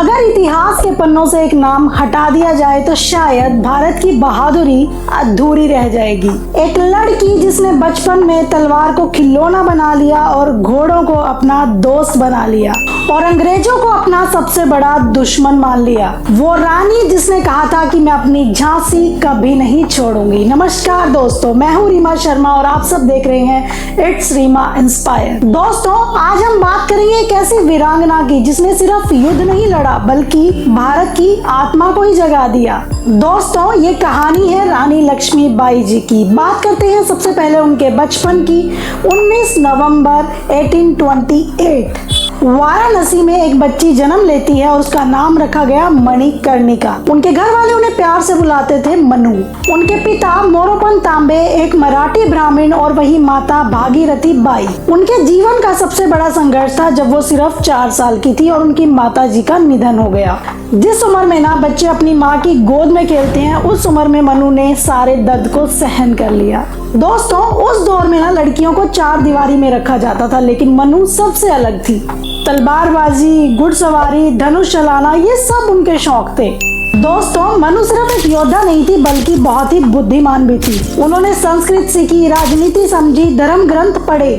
अगर इतिहास के पन्नों से एक नाम हटा दिया जाए तो शायद भारत की बहादुरी अधूरी रह जाएगी। एक लड़की जिसने बचपन में तलवार को खिलौना बना लिया और घोड़ों को अपना दोस्त बना लिया और अंग्रेजों को अपना सबसे बड़ा दुश्मन मान लिया। वो रानी जिसने कहा था कि मैं अपनी झांसी कभी नहीं छोड़ूंगी। नमस्कार दोस्तों, मैं हूँ रीमा शर्मा और आप सब देख रहे हैं इट्स रीमा इंस्पायर। दोस्तों, आज हम बात करेंगे एक ऐसी वीरांगना की जिसने सिर्फ युद्ध नहीं लड़ा बल्कि भारत की आत्मा को ही जगा दिया। दोस्तों, ये कहानी है रानी लक्ष्मीबाई जी की। बात करते हैं सबसे पहले उनके बचपन की। 19 नवंबर 1828 वाराणसी में एक बच्ची जन्म लेती है और उसका नाम रखा गया मणिकर्णिका। उनके घर वाले उन्हें प्यार से बुलाते थे मनु। उनके पिता मोरोपंत तांबे एक मराठी ब्राह्मण और वही माता भागीरथी बाई। उनके जीवन का सबसे बड़ा संघर्ष था जब वो सिर्फ 4 साल की थी और उनकी माता जी का निधन हो गया। जिस उम्र में ना बच्चे अपनी माँ की गोद में खेलते हैं, उस उम्र में मनु ने सारे दर्द को सहन कर लिया। दोस्तों, उस दौर में ना लड़कियों को 4 दीवारी में रखा जाता था, लेकिन मनु सबसे अलग थी। तलवारबाजी, घुड़सवारी, धनुष चलाना, ये सब उनके शौक थे। दोस्तों, मनु सिर्फ एक योद्धा नहीं थी बल्कि बहुत ही बुद्धिमान भी थी। उन्होंने संस्कृत सीखी, राजनीति समझी, धर्म ग्रंथ पढ़े।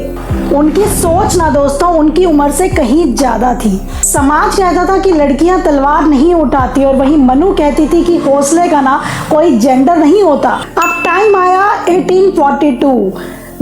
उनकी सोच ना दोस्तों उनकी उम्र से कहीं ज्यादा थी। समाज कहता था कि लड़कियां तलवार नहीं उठाती और वही मनु कहती थी कि हौसले का ना कोई जेंडर नहीं होता। अब टाइम आया 1842।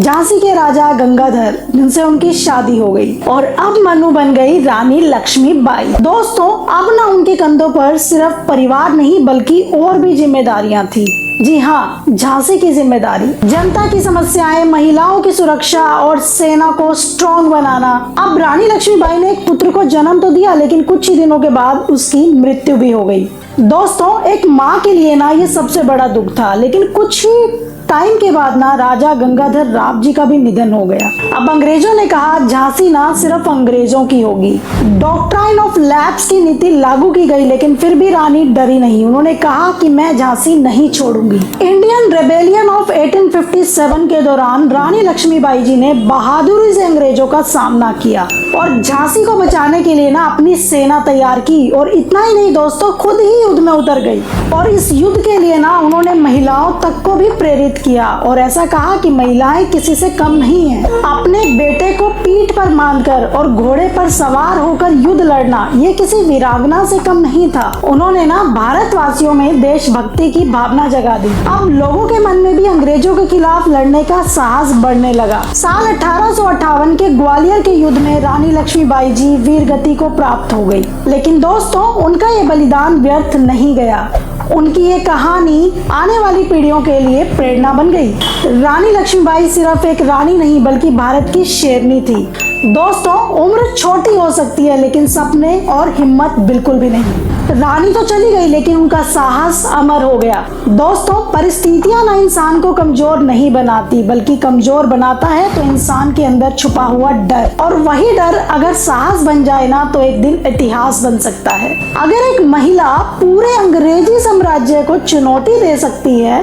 झांसी के राजा गंगाधर जिनसे उनकी शादी हो गई और अब मनु बन गई रानी लक्ष्मीबाई। दोस्तों, अब ना उनके कंधों पर सिर्फ परिवार नहीं बल्कि और भी जिम्मेदारियां थी। जी हाँ, झांसी की जिम्मेदारी, जनता की समस्याएं, महिलाओं की सुरक्षा और सेना को स्ट्रॉन्ग बनाना। अब रानी लक्ष्मीबाई ने एक पुत्र को जन्म तो दिया, लेकिन कुछ ही दिनों के बाद उसकी मृत्यु भी हो गई। दोस्तों, एक माँ के लिए ना ये सबसे बड़ा दुख था, लेकिन कुछ ही टाइम के बाद ना राजा गंगाधर राव जी का भी निधन हो गया। अब अंग्रेजों ने कहा झांसी ना सिर्फ अंग्रेजों की होगी। डॉक्ट्राइन ऑफ लैप्स की नीति लागू की गई, लेकिन फिर भी रानी डरी नहीं। उन्होंने कहा कि मैं झांसी नहीं छोड़ूंगी। इंडियन रेबेलियन ऑफ 1857 के दौरान रानी लक्ष्मीबाई जी ने बहादुरी से अंग्रेजों का सामना किया और झांसी को बचाने के लिए ना अपनी सेना तैयार की। और इतना ही नहीं दोस्तों, खुद ही युद्ध में उतर गई और इस युद्ध के लिए ना उन्होंने महिलाओं तक को भी प्रेरित किया और ऐसा कहा कि महिलाएं किसी से कम नहीं हैं। अपने बेटे को पीठ पर बांधकर और घोड़े पर सवार होकर युद्ध लड़ना ये किसी वीरांगना से कम नहीं था। उन्होंने ना भारतवासियों में देशभक्ति की भावना जगा दी। अब लोगों के मन में भी अंग्रेजों के खिलाफ लड़ने का साहस बढ़ने लगा। साल 1858 के ग्वालियर के युद्ध में रानी लक्ष्मीबाई जी वीर गति को प्राप्त हो गई। लेकिन दोस्तों, उनका ये बलिदान व्यर्थ नहीं गया। उनकी ये कहानी आने वाली पीढ़ियों के लिए प्रेरणा बन गई। रानी लक्ष्मीबाई सिर्फ एक रानी नहीं बल्कि भारत की शेरनी थी। दोस्तों, उम्र छोटी हो सकती है लेकिन सपने और हिम्मत बिल्कुल भी नहीं। रानी तो चली गई लेकिन उनका साहस अमर हो गया। दोस्तों, परिस्थितियां ना इंसान को कमजोर नहीं बनाती बल्कि कमजोर बनाता है तो इंसान के अंदर छुपा हुआ डर, और वही डर अगर साहस बन जाए ना तो एक दिन इतिहास बन सकता है। अगर एक महिला पूरे अंग्रेजी साम्राज्य को चुनौती दे सकती है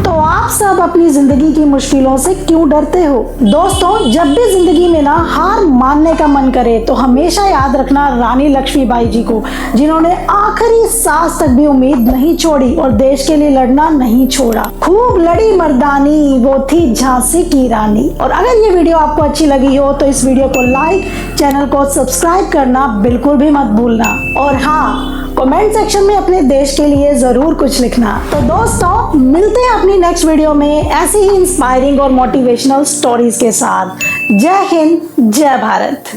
तो आप सब अपनी जिंदगी की मुश्किलों से क्यों डरते हो? दोस्तों, जब भी जिंदगी में ना हार मानने का मन करे तो हमेशा याद रखना रानी लक्ष्मीबाई जी को, जिन्होंने आखिरी सांस तक भी उम्मीद नहीं छोड़ी और देश के लिए लड़ना नहीं छोड़ा। खूब लड़ी मर्दानी, वो थी झांसी की रानी। और अगर ये वीडियो आपको अच्छी लगी हो तो इस वीडियो को लाइक, चैनल को सब्सक्राइब करना बिल्कुल भी मत भूलना। और हाँ, कमेंट सेक्शन में अपने देश के लिए जरूर कुछ लिखना। तो दोस्तों, मिलते हैं अपनी नेक्स्ट वीडियो में ऐसी ही इंस्पायरिंग और मोटिवेशनल स्टोरीज के साथ। जय हिंद, जय भारत।